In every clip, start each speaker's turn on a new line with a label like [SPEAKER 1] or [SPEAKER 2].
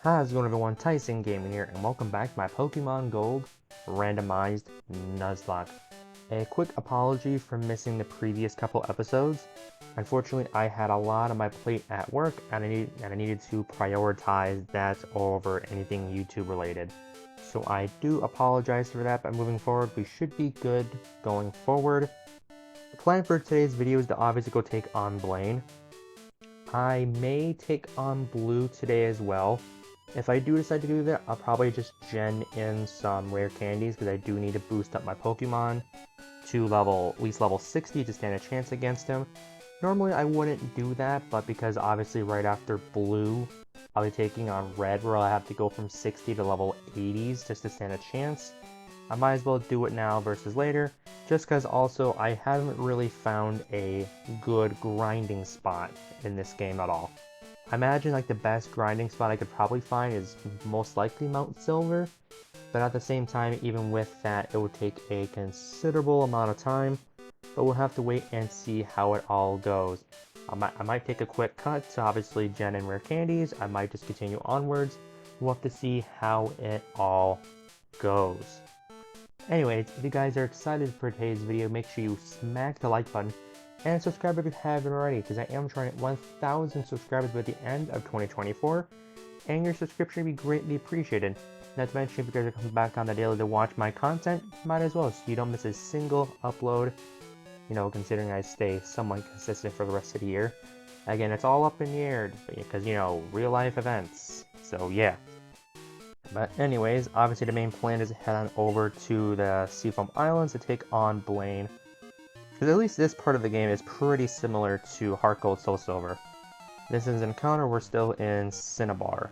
[SPEAKER 1] How's it going, everyone? Tyson Gaming here, and welcome back to my Pokemon Gold randomized Nuzlocke. A quick apology for missing the previous couple episodes. Unfortunately, I had a lot on my plate at work, and I needed to prioritize that over anything YouTube related. So I do apologize for that, but moving forward, we should be good going forward. The plan for today's video is to obviously go take on Blaine. I may take on Blue today as well. If I do decide to do that, I'll probably just gen in some rare candies because I do need to boost up my Pokemon to at least level 60 to stand a chance against him. Normally I wouldn't do that, but because obviously right after Blue, I'll be taking on Red where I have to go from 60 to level 80s just to stand a chance. I might as well do it now versus later, just because also I haven't really found a good grinding spot in this game at all. I imagine like the best grinding spot I could probably find is most likely Mount Silver, but at the same time, even with that, it would take a considerable amount of time, but we'll have to wait and see how it all goes. I might take a quick cut to obviously gen and rare candies, I might just continue onwards, we'll have to see how it all goes. Anyways, if you guys are excited for today's video, make sure you smack the like button and subscribe if you haven't already, because I am trying to hit 1,000 subscribers by the end of 2024, and your subscription would be greatly appreciated. Not to mention, if you guys are coming back on the daily to watch my content, might as well, so you don't miss a single upload, considering I stay somewhat consistent for the rest of the year. Again, it's all up in the air, because, real life events, so yeah. But anyways, obviously the main plan is to head on over to the Seafoam Islands to take on Blaine. Because at least this part of the game is pretty similar to Heart Gold Soul Silver. This is an encounter, we're still in Cinnabar.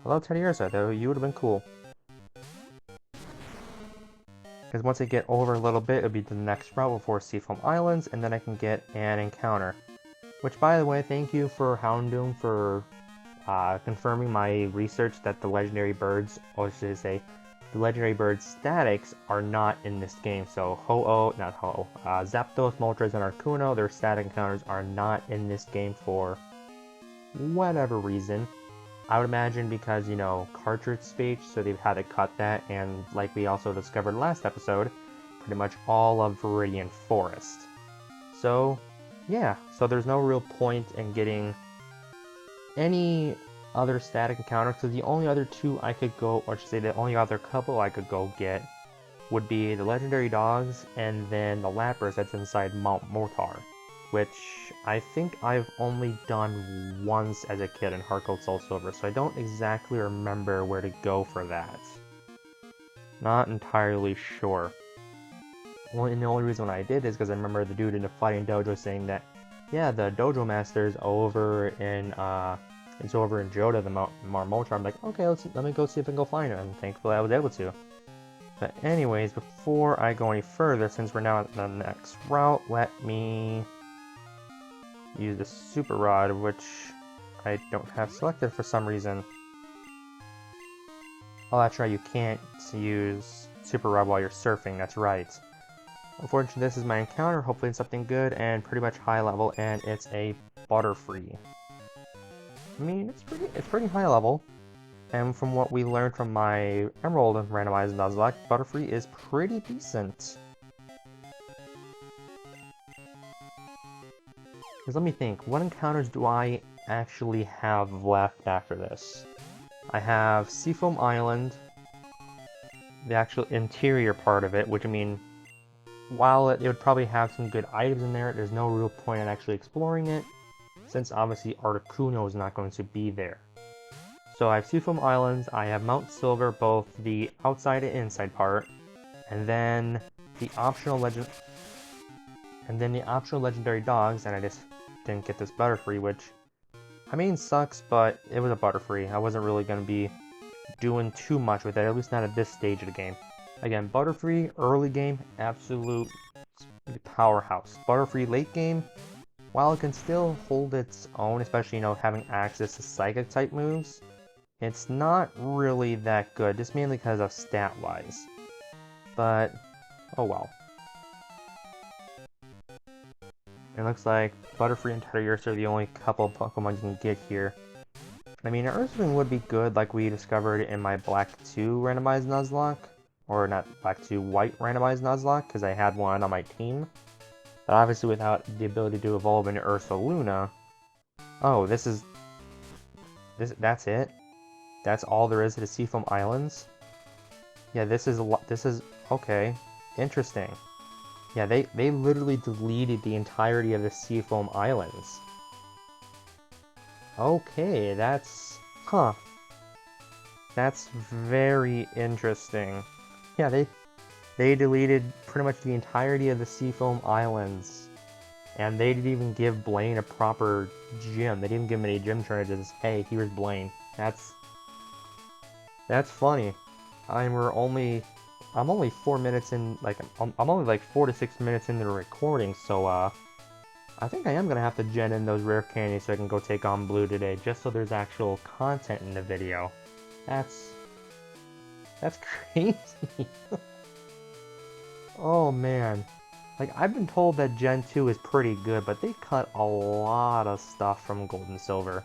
[SPEAKER 1] Hello Teddiursa, though, you would have been cool. Because once I get over a little bit, it'll be the next route before Seafoam Islands, and then I can get an encounter. Which, by the way, thank you for Houndoom for confirming my research that the legendary birds, or should I say, the legendary bird statics are not in this game. So Zapdos, Moltres, and Articuno, their static encounters are not in this game for whatever reason. I would imagine because, cartridge speech, so they've had to cut that, and like we also discovered last episode, pretty much all of Viridian Forest. So, yeah, so there's no real point in getting any other static encounters, because the only other two I could go, or I should say the only other couple I could go get would be the legendary dogs and then the Lapras that's inside Mount Mortar, which I think I've only done once as a kid in Heart Gold Soul Silver, so I don't exactly remember where to go for that. Not entirely sure. Well, and the only reason I did is because I remember the dude in the fighting dojo saying that, yeah, the dojo master's over in Johto, the Mount Mortar. I'm like, okay, let me go see if I can go find it, and thankfully I was able to. But anyways, before I go any further, since we're now at the next route, let me use the Super Rod, which I don't have selected for some reason. Oh, that's right, you can't use Super Rod while you're surfing, that's right. Unfortunately, this is my encounter, hopefully it's something good and pretty much high level, and it's a Butterfree. I mean, it's pretty high level, and from what we learned from my Emerald randomized Nuzlocke, Butterfree is pretty decent. Because let me think, what encounters do I actually have left after this? I have Seafoam Island, the actual interior part of it, which I mean, while it would probably have some good items in there, there's no real point in actually exploring it, since obviously Articuno is not going to be there. So I have Seafoam Islands, I have Mount Silver, both the outside and inside part, and then the optional legendary dogs, and I just didn't get this Butterfree, which I mean sucks, but it was a Butterfree. I wasn't really going to be doing too much with it, at least not at this stage of the game. Again, Butterfree, early game, absolute powerhouse. Butterfree, late game, while it can still hold its own, especially, having access to Psychic type moves, it's not really that good, just mainly because of stat-wise. But, oh well. It looks like Butterfree and Teddiursa are the only couple Pokemon you can get here. I mean, Earthling would be good like we discovered in my Black 2 randomized Nuzlocke. Or not Black 2, White randomized Nuzlocke, because I had one on my team. But obviously without the ability to evolve into Ursaluna. Oh, that's it? That's all there is to the Seafoam Islands? Yeah, this is okay. Interesting. Yeah, they literally deleted the entirety of the Seafoam Islands. Okay, huh. That's very interesting. Yeah, they deleted pretty much the entirety of the Seafoam Islands. And they didn't even give Blaine a proper gym. They didn't give him any gym charges. Hey, here's Blaine. That's funny. I'm only 4 minutes in, like, I'm only like 4 to 6 minutes into the recording, so, I think I am gonna have to gen in those rare candies so I can go take on Blue today, just so there's actual content in the video. That's crazy. Oh man. Like, I've been told that Gen 2 is pretty good, but they cut a lot of stuff from Gold and Silver.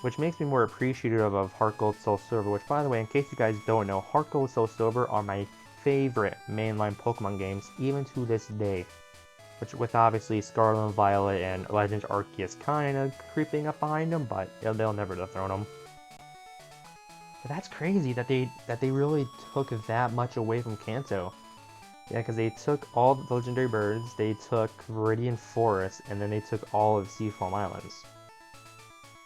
[SPEAKER 1] Which makes me more appreciative of Heart Gold, Soul Silver, which, by the way, in case you guys don't know, Heart Gold, Soul Silver are my favorite mainline Pokemon games, even to this day. Which, with obviously Scarlet and Violet and Legends Arceus kind of creeping up behind them, but they'll never dethrone them. But that's crazy that they really took that much away from Kanto. Yeah, because they took all the legendary birds, they took Viridian Forest, and then they took all of Seafoam Islands.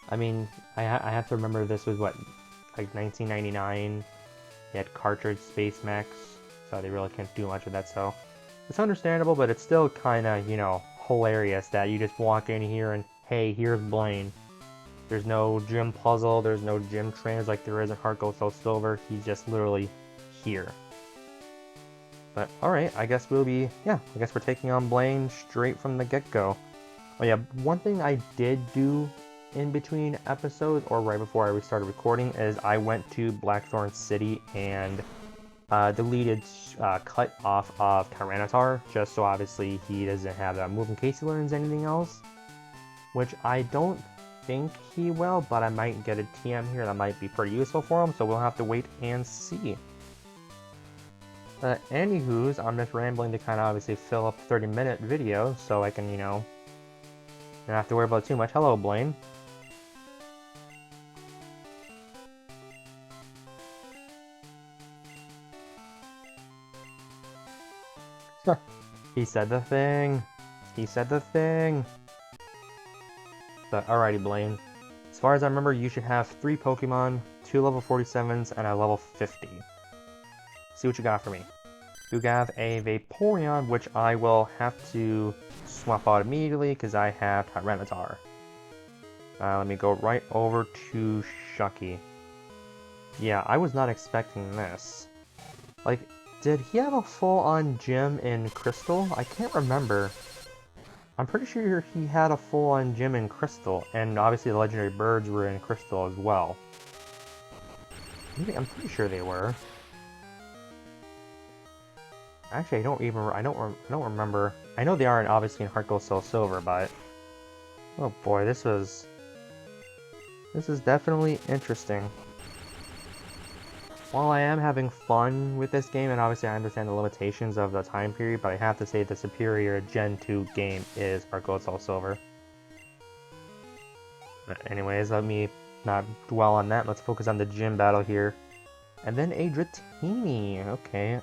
[SPEAKER 1] I mean, I have to remember this was what, like 1999. You had Cartridge Space Max, so they really can't do much with that. So it's understandable, but it's still kind of, you know, hilarious that you just walk in here and hey, here's Blaine. There's no gym puzzle, there's no gym trainers like there is in Heart Gold, Soul Silver. He's just literally here. But alright, I guess I guess we're taking on Blaine straight from the get-go. Oh yeah, one thing I did do in between episodes, or right before I started recording, is I went to Blackthorn City and deleted cut off of Tyranitar, just so obviously he doesn't have that move in case he learns anything else. Which I don't think he will, but I might get a TM here that might be pretty useful for him, so we'll have to wait and see. Anywho's, I'm just rambling to kind of obviously fill up a 30-minute video, so I can, you know, not have to worry about too much. Hello, Blaine. He said the thing. He said the thing. But alrighty, Blaine. As far as I remember, you should have 3 Pokemon, 2 level 47s, and a level 50. See what you got for me. You have a Vaporeon, which I will have to swap out immediately because I have Tyranitar. Let me go right over to Shucky. Yeah, I was not expecting this. Like, did he have a full-on gym in Crystal? I can't remember. I'm pretty sure he had a full-on gym in Crystal, and obviously the legendary birds were in Crystal as well. I'm pretty sure they were. Actually, I don't remember. I know they aren't obviously in Heart Gold, Soul Silver, but oh boy, this is definitely interesting. While I am having fun with this game, and obviously I understand the limitations of the time period, but I have to say the superior Gen 2 game is Heart Gold, Soul Silver. But anyways, let me not dwell on that. Let's focus on the gym battle here. And then a Dratini. Okay,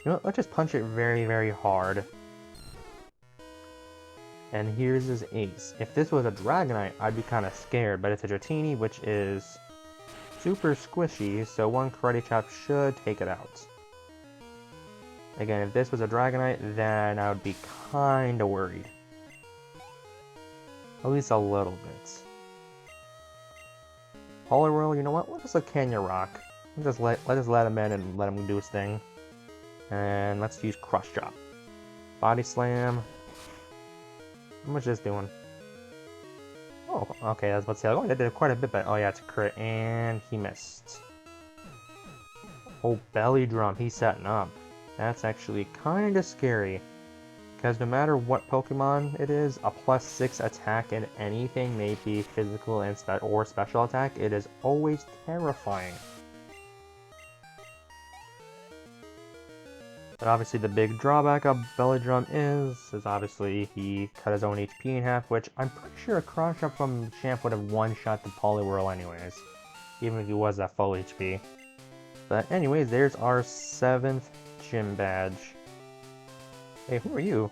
[SPEAKER 1] you know what, let's just punch it very, very hard. And here's his ace. If this was a Dragonite, I'd be kind of scared, but it's a Dratini, which is super squishy, so one Karate Chop should take it out. Again, if this was a Dragonite, then I would be kinda worried. At least a little bit. Poliwhirl, you know what? Let's just let Kenya rock. Let's just let him in and let him do his thing. And let's use Crush Drop. Body Slam. How much is this doing? Oh, okay, I was about to say, oh, that did quite a bit, but oh yeah, it's a crit, and he missed. Oh, Belly Drum, he's setting up. That's actually kinda scary. Because no matter what Pokemon it is, a +6 attack in anything, maybe physical and or special attack, it is always terrifying. But obviously the big drawback of Belly Drum is obviously he cut his own HP in half, which I'm pretty sure a Cross Shot from Champ would have one-shot the Poliwhirl anyways, even if he was at full HP. But anyways, there's our 7th gym badge. Hey, who are you?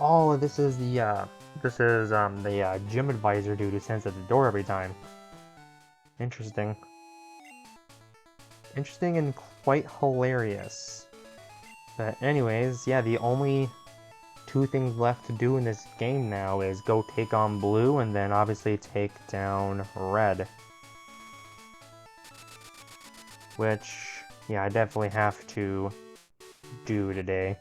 [SPEAKER 1] Oh, this is the gym advisor dude who stands at the door every time. Interesting. Interesting and quite hilarious. But anyways, yeah, the only two things left to do in this game now is go take on Blue and then obviously take down Red. Which, yeah, I definitely have to do today.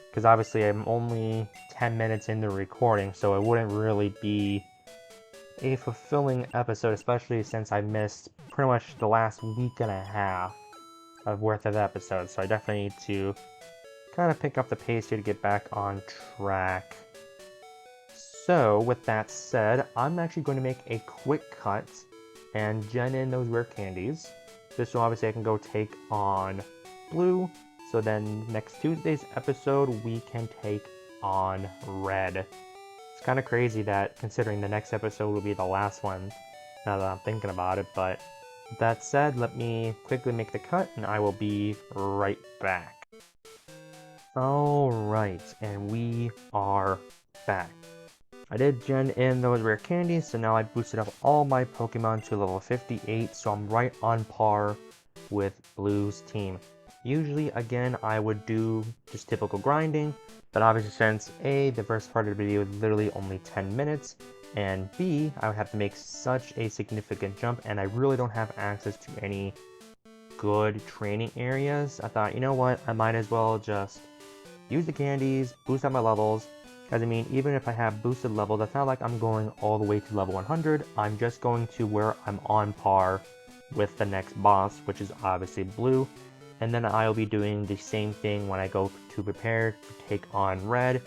[SPEAKER 1] Because obviously I'm only 10 minutes into recording, so it wouldn't really be a fulfilling episode, especially since I missed pretty much the last week and a half of worth of episodes. So I definitely need to kind of pick up the pace here to get back on track. So with that said, I'm actually going to make a quick cut and gen in those rare candies. This way obviously I can go take on Blue. So then next Tuesday's episode, we can take on Red. It's kind of crazy that considering the next episode will be the last one, now that I'm thinking about it. But with that said, let me quickly make the cut and I will be right back. Alright, and we are back. I did gen in those rare candies, so now I boosted up all my Pokemon to level 58, so I'm right on par with Blue's team. Usually, again, I would do just typical grinding, but obviously since A, the first part of the video is literally only 10 minutes, and B, I would have to make such a significant jump, and I really don't have access to any good training areas. I thought, you know what, I might as well just use the candies, boost up my levels, because I mean, even if I have boosted levels, it's not like I'm going all the way to level 100, I'm just going to where I'm on par with the next boss, which is obviously Blue. And then I'll be doing the same thing when I go to prepare to take on Red,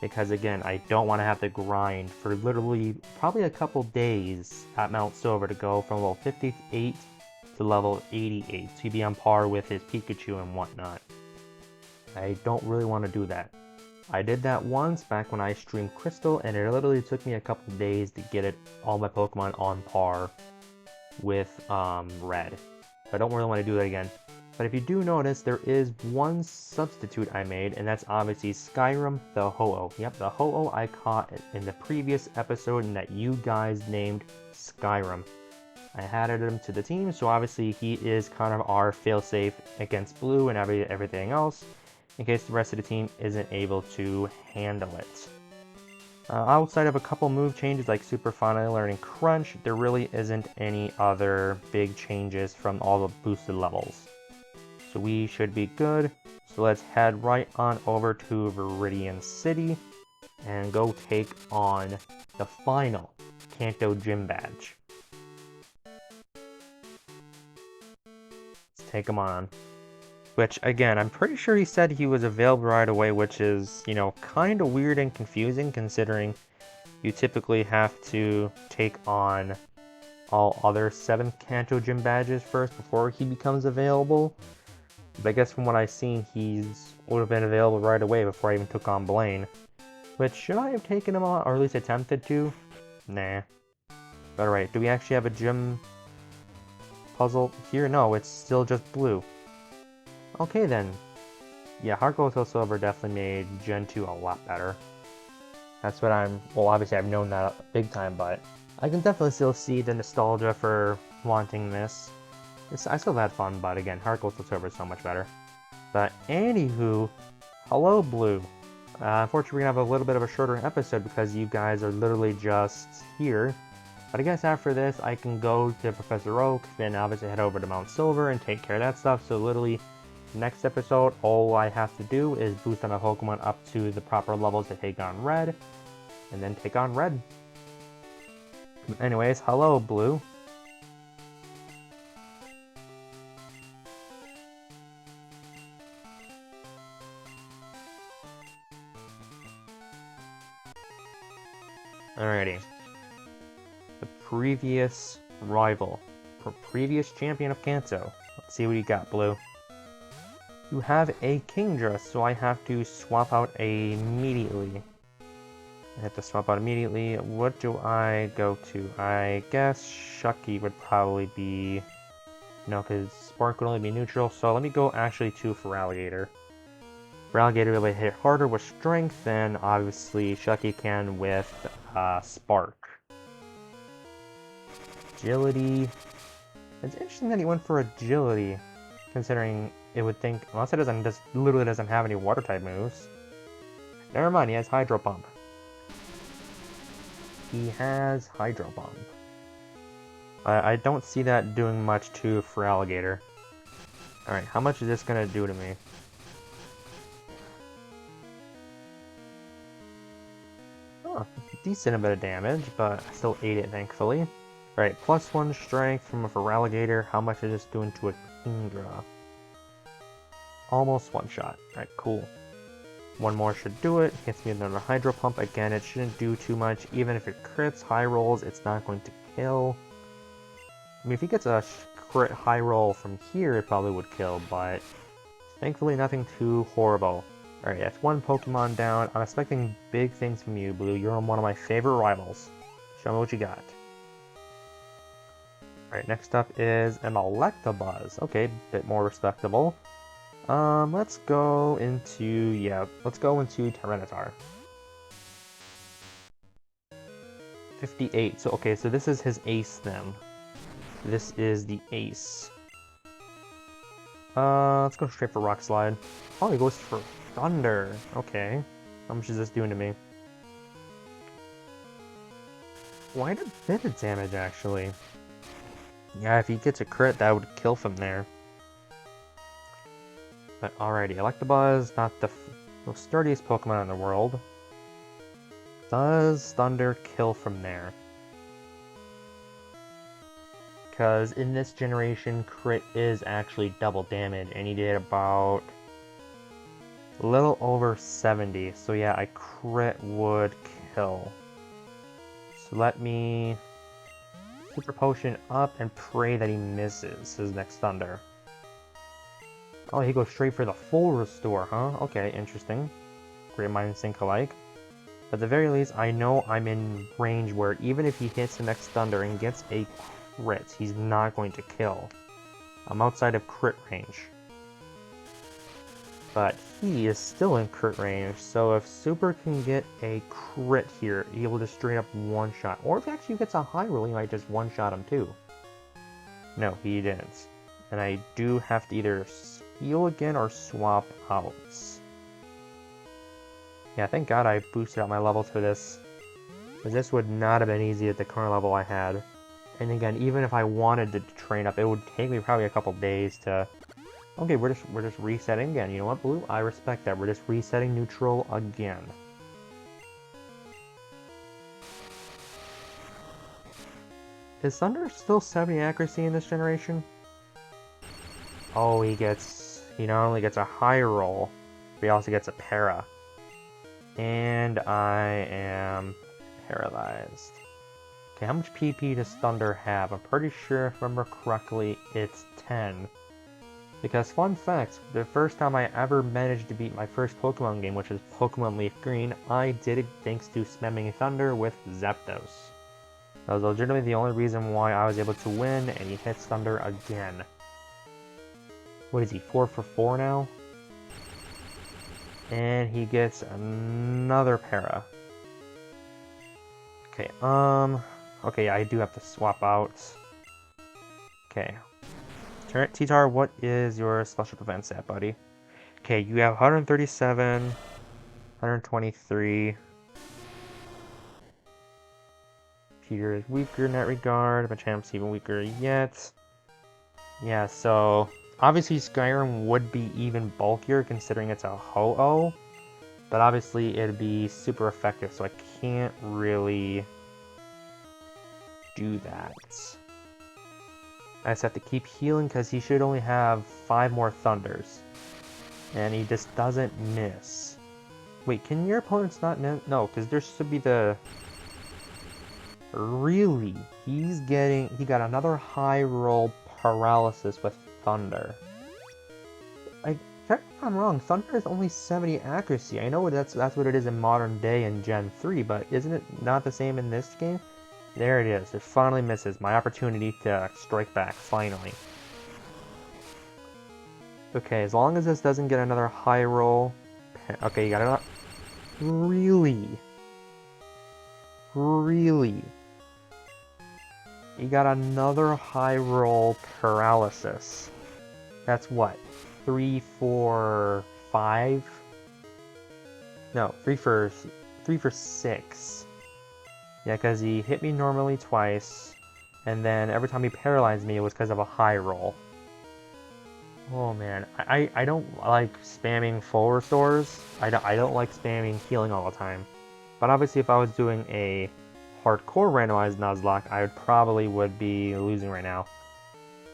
[SPEAKER 1] because again, I don't want to have to grind for literally probably a couple days at Mount Silver to go from level 58 to level 88 to be on par with his Pikachu and whatnot. I don't really want to do that. I did that once back when I streamed Crystal, and it literally took me a couple days to get all my Pokemon on par with Red. I don't really want to do that again. But if you do notice, there is one substitute I made, and that's obviously Skyrim the Ho-Oh. Yep, the Ho-Oh I caught in the previous episode and that you guys named Skyrim. I added him to the team, so obviously he is kind of our failsafe against Blue and everything else, in case the rest of the team isn't able to handle it. Outside of a couple move changes like Super Finally Learning Crunch, there really isn't any other big changes from all the boosted levels. So we should be good. So let's head right on over to Viridian City and go take on the final Kanto Gym Badge. Let's take him on. Which, again, I'm pretty sure he said he was available right away, which is, you know, kind of weird and confusing considering you typically have to take on all other 7th Kanto Gym Badges first before he becomes available. But I guess from what I've seen, would have been available right away before I even took on Blaine. Which, should I have taken him on, or at least attempted to? Nah. But alright, do we actually have a gym puzzle here? No, it's still just Blue. Okay then. Yeah, Heart Gold Soul Silver definitely made Gen 2 a lot better. That's what well obviously I've known that big time, but I can definitely still see the nostalgia for wanting this. I still had fun, but again, Heart Gold Soul Silver is so much better. But anywho, hello Blue. Unfortunately, we're gonna have a little bit of a shorter episode because you guys are literally just here. But I guess after this, I can go to Professor Oak, then obviously head over to Mount Silver and take care of that stuff. So literally, next episode, all I have to do is boost my Pokemon up to the proper levels to take on Red, and then take on Red. Anyways, hello, Blue. Alrighty. The previous rival. Previous champion of Kanto. Let's see what you got, Blue. You have a Kingdra, so I have to swap out immediately. I have to swap out immediately. What do I go to? I guess Shucky would probably be... No, because Spark would only be neutral, so let me go actually to Feraligatr. Feraligatr will hit harder with Strength than, obviously, Shucky can with Spark. Agility. It's interesting that he went for Agility, considering it would think, unless it doesn't, just literally doesn't have any Water-type moves. Never mind, he has Hydro Pump. He has Hydro Pump. I don't see that doing much to Feraligatr. Alright, how much is this gonna do to me? Oh, decent bit of damage, but I still ate it, thankfully. Alright, +1 strength from a Feraligatr. How much is this doing to a Kingdra? Almost one shot. Alright, cool. One more should do it. Hits me with another Hydro Pump. Again, it shouldn't do too much. Even if it crits, high rolls, it's not going to kill. I mean, if he gets a crit high roll from here, it probably would kill, but thankfully nothing too horrible. Alright, that's one Pokemon down. I'm expecting big things from you, Blue. You're one of my favorite rivals. Show me what you got. Alright, next up is an Electabuzz. Okay, bit more respectable. Let's go into, let's go into Tyranitar. 58, so okay, so this is his ace then. This is the ace. Let's go straight for Rock Slide. Oh, he goes for Thunder. Okay. How much is this doing to me? Quite a bit of damage, actually. Yeah, if he gets a crit, that would kill from there. But alrighty, Electabuzz, not the most sturdiest Pokemon in the world. Does Thunder kill from there? Because in this generation, crit is actually double damage, and he did about a little over 70. So yeah, a crit would kill. So let me Super Potion up and pray that he misses his next Thunder. Oh, he goes straight for the full restore, huh? Okay, interesting. Great minds think alike. At the very least, I know I'm in range where even if he hits the next Thunder and gets a crit, he's not going to kill. I'm outside of crit range. But he is still in crit range, so if Super can get a crit here, he will just straight up one-shot. Or if he actually gets a high roll, he might just one-shot him too. No, he didn't. And I do have to either heal again or swap out. Yeah, thank God I boosted out my levels for this. Because this would not have been easy at the current level I had. And again, even if I wanted to train up, it would take me probably a couple days to... Okay, we're just resetting again. You know what, Blue? I respect that. We're just resetting neutral again. Is Thunder still 70 accuracy in this generation? Oh, he not only gets a high roll, but he also gets a para. And I am paralyzed. Okay, how much PP does Thunder have? I'm pretty sure, if I remember correctly, it's 10. Because, fun fact, the first time I ever managed to beat my first Pokemon game, which is Pokemon Leaf Green, I did it thanks to spamming Thunder with Zapdos. That was legitimately the only reason why I was able to win, and he hits Thunder again. What is he, 4 for 4 now? And he gets another para. Okay, okay, I do have to swap out. Okay. T-Tar, what is your special defense at, buddy? Okay, you have 137, 123. Peter is weaker in that regard, but Champ's even weaker yet. Yeah, so obviously Skyrim would be even bulkier considering it's a Ho-Oh, but obviously it'd be super effective, so I can't really do that. I just have to keep healing because he should only have 5 more thunders. And he just doesn't miss. Wait, can your opponents not miss? No, because there should be the... Really? He got another high roll paralysis with Thunder. Check if I'm wrong, Thunder is only 70 accuracy. I know that's what it is in modern day in Gen 3, but isn't it not the same in this game? There it is. It finally misses. My opportunity to strike back, finally. Okay, as long as this doesn't get another high roll... Okay, you got it. Really? Really? You got another high roll paralysis. That's what? 3, 4, 5? No, 3 for 6. Yeah, because he hit me normally twice, and then every time he paralyzed me, it was because of a high roll. Oh man, I don't like spamming full restores. I don't like spamming healing all the time. But obviously, if I was doing a hardcore randomized Nuzlocke, I probably would be losing right now.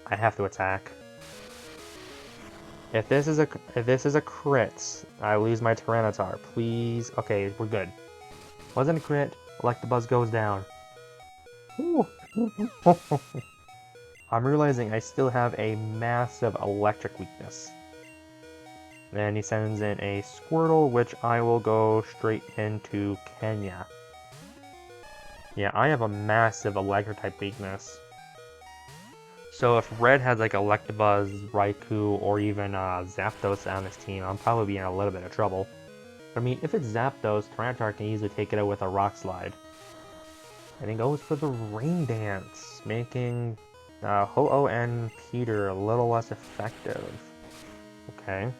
[SPEAKER 1] I have to attack. If this is a crit, I lose my Tyranitar. Please. Okay, we're good. Wasn't a crit. Electabuzz goes down. I'm realizing I still have a massive electric weakness. Then he sends in a Squirtle, which I will go straight into Kenya. Yeah, I have a massive electric type weakness. So if Red has like Electabuzz, Raikou, or even Zapdos on his team, I'll probably be in a little bit of trouble. But I mean, if it's Zapdos, Tyranitar can easily take it out with a Rock Slide. And he goes for the Rain Dance, making Ho-Oh and Peter a little less effective. Okay.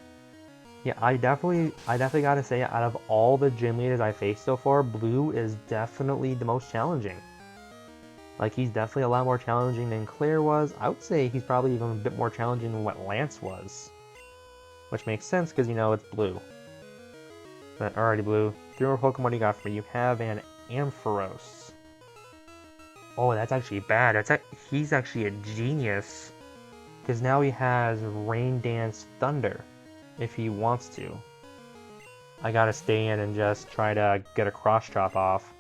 [SPEAKER 1] Yeah, I definitely gotta say, out of all the gym leaders I faced so far, Blue is definitely the most challenging. Like, he's definitely a lot more challenging than Claire was. I would say he's probably even a bit more challenging than what Lance was. Which makes sense, because, you know, it's Blue. But, alrighty, Blue. 3 more Pokemon you got for me. You have an Ampharos. Oh, that's actually bad. He's actually a genius. Because now he has Rain Dance Thunder, if he wants to. I gotta stay in and just try to get a Cross Chop off.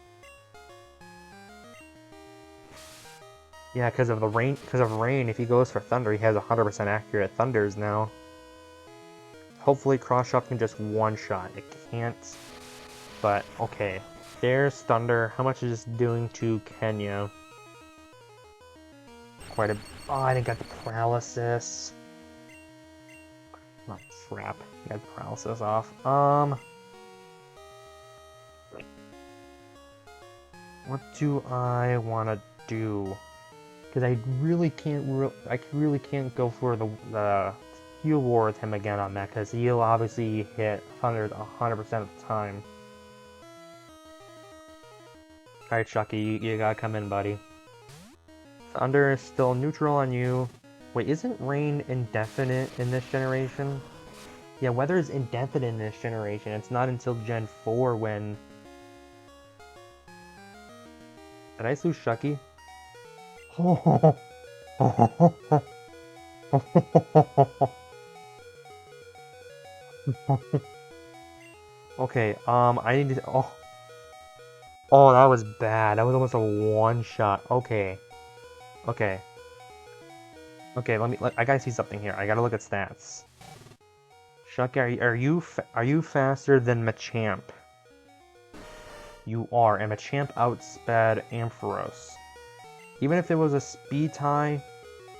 [SPEAKER 1] Yeah, because of rain, if he goes for Thunder, he has 100% accurate Thunders now. Hopefully Cross Chop can just one-shot. It can't, but okay. There's Thunder. How much is this doing to Kenya? Quite a... Oh, I didn't get the paralysis. Oh, crap. Got the paralysis off. What do I want to do? Because I really can't go for the heal war with him again on that, because he'll obviously hit Thunder 100% of the time. Alright, Chucky, you gotta come in, buddy. Thunder is still neutral on you. Wait, isn't Rain indefinite in this generation? Yeah, weather is indefinite in this generation. It's not until Gen 4 when... Did I lose Chucky? Okay, I need to... Oh, that was bad. That was almost a one-shot. Okay. Okay, I gotta see something here. I gotta look at stats. Chucky, are you faster than Machamp? You are, and Machamp outsped Ampharos. Even if it was a speed tie,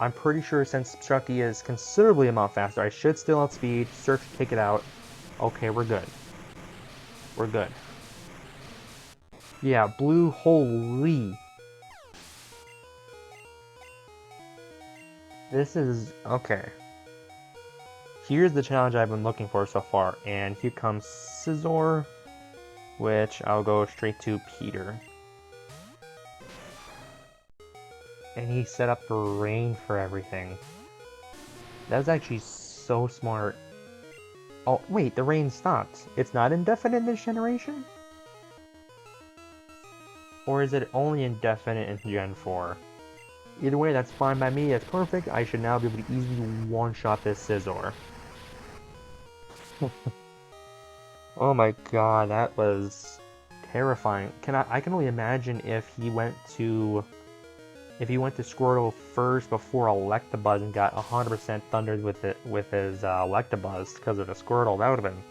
[SPEAKER 1] I'm pretty sure since Chucky is considerably amount faster, I should still outspeed, Surf to take it out. Okay, we're good. We're good. Yeah, Blue, holy. This is... okay. Here's the challenge I've been looking for so far, and here comes Scizor, which I'll go straight to Peter. And he set up the rain for everything. That was actually so smart. Oh, wait, the rain stopped. It's not indefinite in this generation? Or is it only indefinite in Gen 4? Either way, that's fine by me, that's perfect. I should now be able to easily one-shot this Scizor. Oh my god, that was terrifying. I can only imagine if he went to Squirtle first before Electabuzz and got 100% thundered with his Electabuzz because of the Squirtle. That would have been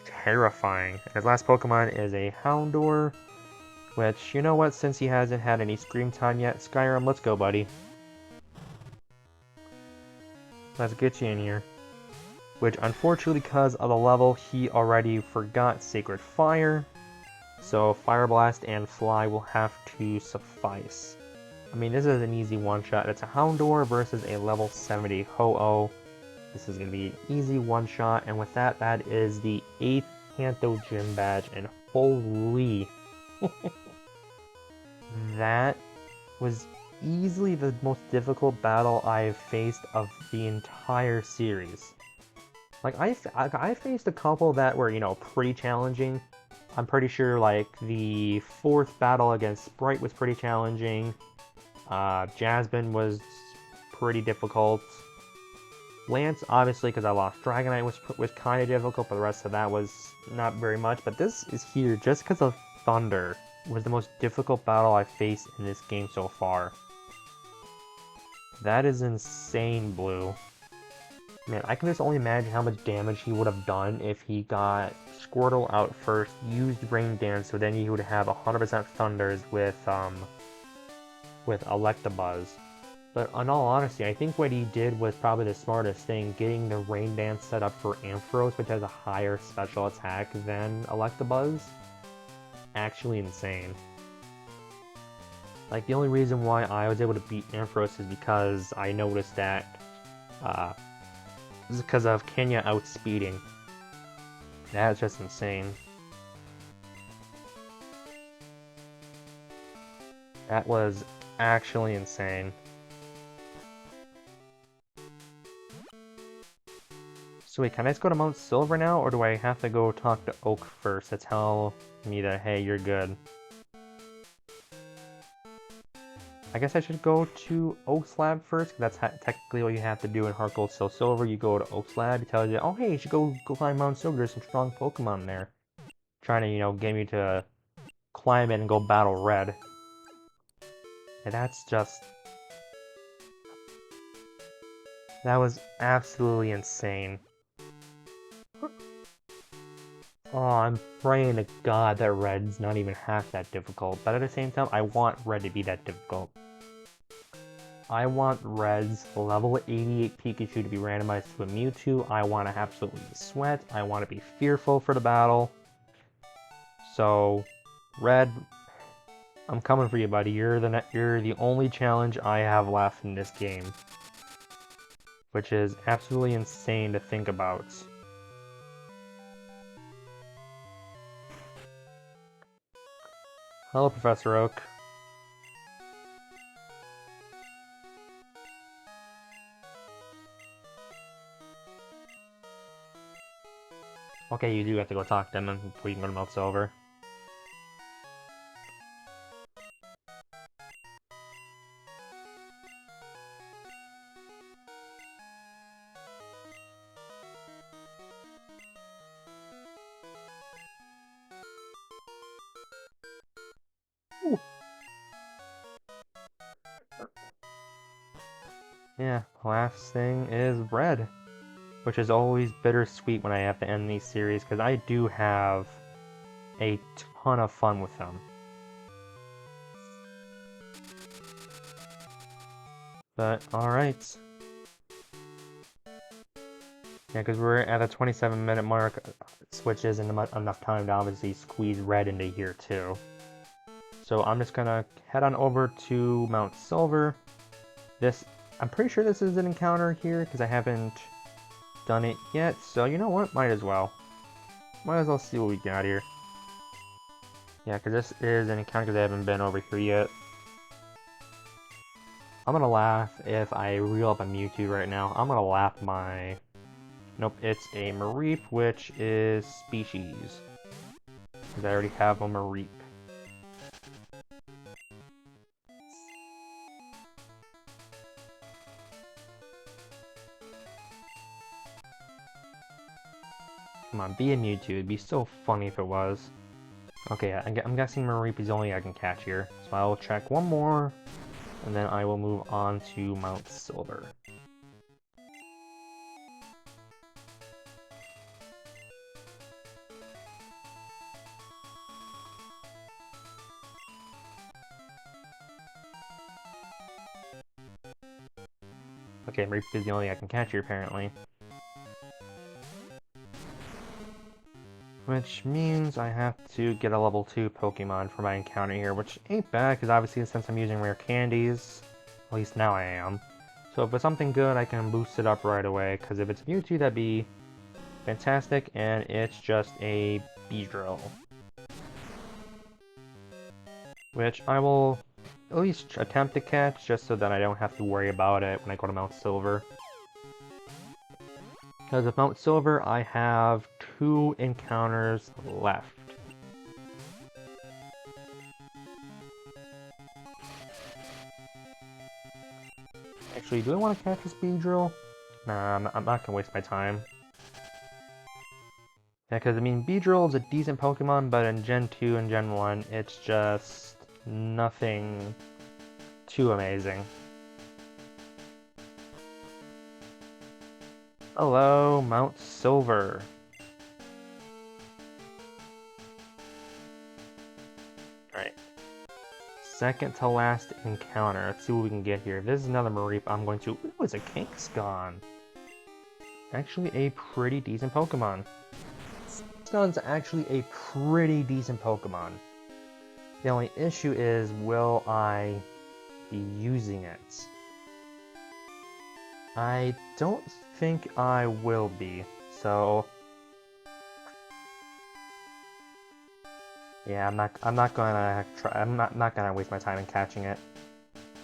[SPEAKER 1] terrifying. His last Pokemon is a Houndour, which, you know what, since he hasn't had any Scream time yet, Skyrim, let's go, buddy. Let's get you in here. Which, unfortunately, because of the level, he already forgot Sacred Fire, so Fire Blast and Fly will have to suffice. I mean, this is an easy one-shot. It's a Houndour versus a level 70 Ho-Oh. This is going to be an easy one-shot, and with that, that is the 8th Kanto Gym Badge, and holy... that was easily the most difficult battle I've faced of the entire series. Like, I faced a couple that were, you know, pretty challenging. I'm pretty sure, like, the 4th battle against Sprite was pretty challenging. Jasmine was pretty difficult. Lance, obviously, because I lost Dragonite, was kind of difficult, but the rest of that was not very much. But this is here, just because of Thunder, was the most difficult battle I've faced in this game so far. That is insane, Blue. Man, I can just only imagine how much damage he would have done if he got Squirtle out first, used Rain Dance, so then he would have 100% Thunders with Electabuzz. But in all honesty, I think what he did was probably the smartest thing, getting the Rain Dance set up for Ampharos, which has a higher special attack than Electabuzz. Actually insane. Like, the only reason why I was able to beat Ampharos is because I noticed that, this is because of Kenya outspeeding. That's just insane. That was actually insane. So wait, can I just go to Mount Silver now, or do I have to go talk to Oak first to tell me that, hey, you're good? I guess I should go to Oak's Lab first, because that's technically what you have to do in Heart Gold Soul Silver. You go to Oak's Lab, he tells you, oh hey, you should go climb Mount Silver, there's some strong Pokemon there. Trying to, you know, get me to climb it and go battle Red. And that's just... that was absolutely insane. Oh, I'm praying to God that Red's not even half that difficult, but at the same time, I want Red to be that difficult. I want Red's level 88 Pikachu to be randomized to a Mewtwo. I want to absolutely sweat. I want to be fearful for the battle. So, Red, I'm coming for you, buddy. You're the only challenge I have left in this game, which is absolutely insane to think about. Hello, Professor Oak. Okay, you do have to go talk to them before you can go to Mount Silver. Ooh. Yeah, last thing is Red, which is always bittersweet when I have to end these series, because I do have a ton of fun with them. But, alright. Yeah, because we're at a 27-minute mark, which isn't enough time to obviously squeeze Red into here too. So I'm just gonna head on over to Mount Silver. I'm pretty sure this is an encounter here, because I haven't done it yet, so you know what, might as well. Might as well see what we got here. Yeah, because this is an encounter because I haven't been over here yet. I'm gonna laugh if I reel up a Mewtwo right now. I'm gonna laugh my... Nope, it's a Mareep, which is species. Because I already have a Mareep. Come on, be a Mewtwo. It'd be so funny if it was. Okay, I'm guessing Mareep is the only I can catch here. So I will check one more, and then I will move on to Mount Silver. Okay, Mareep is the only I can catch here, apparently. Which means I have to get a level 2 Pokemon for my encounter here, which ain't bad, because obviously since I'm using rare candies, at least now I am. So if it's something good, I can boost it up right away, because if it's Mewtwo, that'd be fantastic, and it's just a Beedrill. Which I will at least attempt to catch, just so that I don't have to worry about it when I go to Mount Silver. Because with Mount Silver, I have 2 encounters left. Actually, do I want to catch this Beedrill? Nah, I'm not gonna waste my time. Yeah, because I mean, Beedrill is a decent Pokemon, but in Gen 2 and Gen 1, it's just nothing too amazing. Hello, Mount Silver. Alright. Second to last encounter. Let's see what we can get here. If this is another Mareep, I'm going to... Ooh, it's a Kangaskhan. Actually a pretty decent Pokemon. Kangaskhan's actually a pretty decent Pokemon. The only issue is, will I be using it? I don't think I will be, so... Yeah, I'm not gonna try. I'm not gonna waste my time in catching it.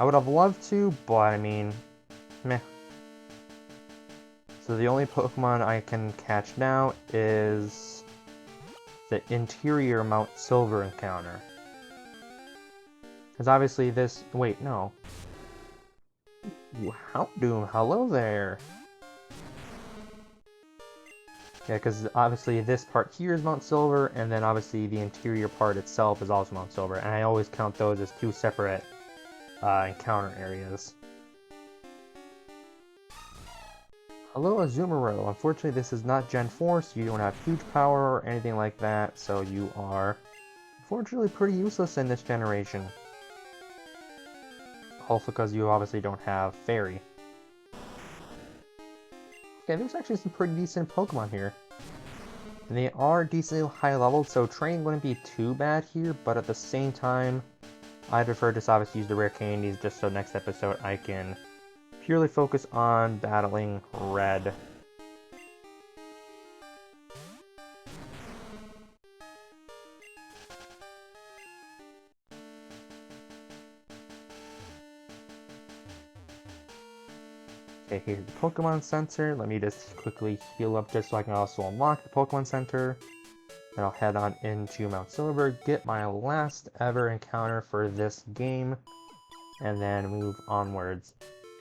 [SPEAKER 1] I would have loved to, but I mean, meh. So the only Pokemon I can catch now is the interior Mount Silver encounter. Because obviously this... Wait, no. Houndoom, hello there. Yeah, because obviously this part here is Mount Silver, and then obviously the interior part itself is also Mount Silver, and I always count those as 2 separate encounter areas. Hello, Azumarill. Unfortunately, this is not Gen 4, so you don't have huge power or anything like that, so you are unfortunately pretty useless in this generation. Also because you obviously don't have Fairy. Okay, there's actually some pretty decent Pokemon here. And they are decently high leveled, so training wouldn't be too bad here, but at the same time, I'd prefer to obviously use the rare candies just so next episode I can purely focus on battling Red. Okay, here's the Pokemon Center. Let me just quickly heal up just so I can also unlock the Pokemon Center. Then I'll head on into Mount Silver, get my last ever encounter for this game, and then move onwards.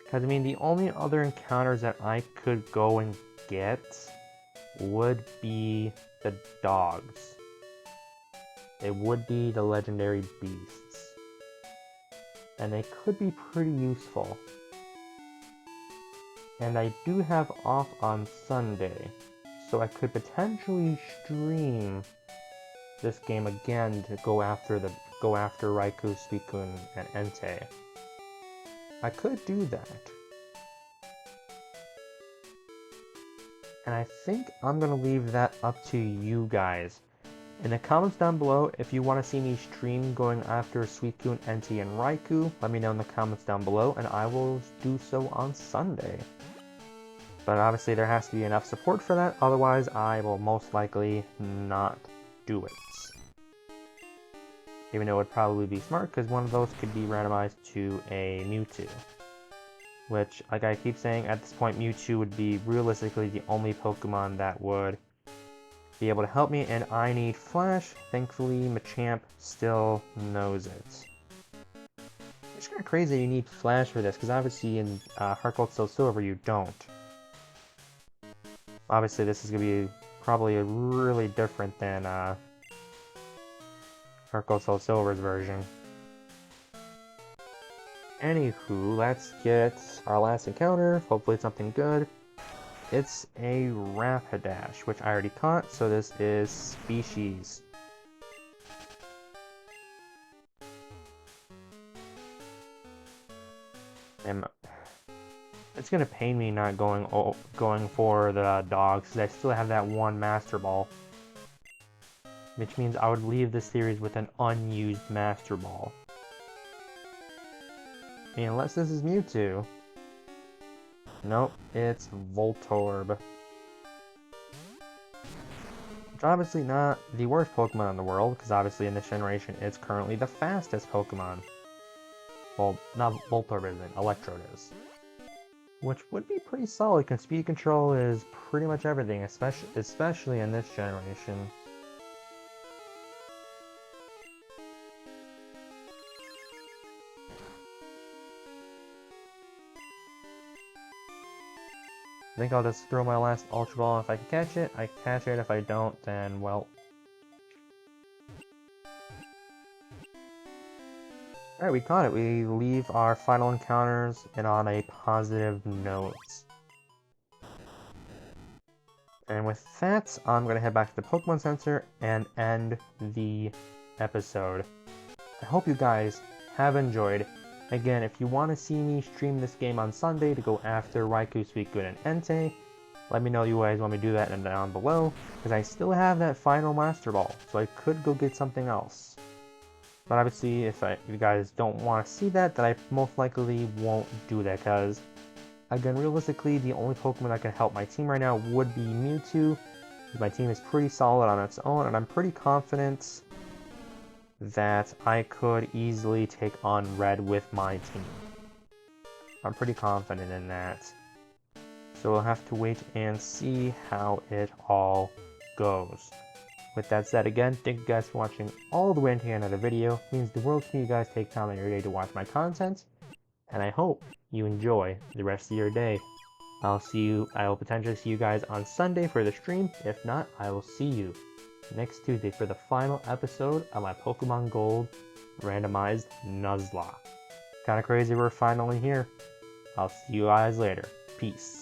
[SPEAKER 1] Because, I mean, the only other encounters that I could go and get would be the dogs. It would be the legendary beasts. And they could be pretty useful. And I do have off on Sunday, so I could potentially stream this game again to go after Raikou, Suicune, and Entei. I could do that. And I think I'm gonna leave that up to you guys. In the comments down below, if you want to see me stream going after Suicune, Entei, and Raikou, let me know in the comments down below, and I will do so on Sunday. But obviously there has to be enough support for that, otherwise I will most likely not do it. Even though it would probably be smart, because one of those could be randomized to a Mewtwo. Which, like I keep saying, at this point Mewtwo would be realistically the only Pokemon that would be able to help me, and I need Flash. Thankfully, Machamp still knows it. It's kind of crazy you need Flash for this, because obviously in Heart Gold Soul Silver you don't. Obviously this is going to be probably really different than Heart Soul Silver's version. Anywho, let's get our last encounter. Hopefully it's something good. It's a Rapidash, which I already caught, so this is Species. And it's gonna pain me not going for the dogs, because I still have that one Master Ball. Which means I would leave this series with an unused Master Ball. Unless this is Mewtwo. Nope, it's Voltorb. Which obviously not the worst Pokemon in the world, because obviously in this generation it's currently the fastest Pokemon. Well, not Voltorb isn't, Electrode is. Which would be pretty solid, because speed control is pretty much everything, especially in this generation. I think I'll just throw my last Ultra Ball. If I can catch it, I catch it. If I don't, then, well. Alright, we caught it. We leave our final encounters and on a positive note. And with that, I'm going to head back to the Pokemon Center and end the episode. I hope you guys have enjoyed. Again, if you want to see me stream this game on Sunday to go after Raikou, Suicune, and Entei, let me know you guys want me to do that down below, because I still have that final Master Ball, so I could go get something else. But obviously, if you guys don't want to see that, then I most likely won't do that, because, again, realistically, the only Pokemon that can help my team right now would be Mewtwo. My team is pretty solid on its own, and I'm pretty confident that I could easily take on Red with my team. I'm pretty confident in that. So we'll have to wait and see how it all goes. With that said, again, thank you guys for watching all the way until the end of the video. It means the world to me you guys take time out of your day to watch my content. And I hope you enjoy the rest of your day. I will potentially see you guys on Sunday for the stream. If not, I will see you next Tuesday for the final episode of my Pokemon Gold randomized Nuzlocke. Kinda crazy we're finally here. I'll see you guys later. Peace.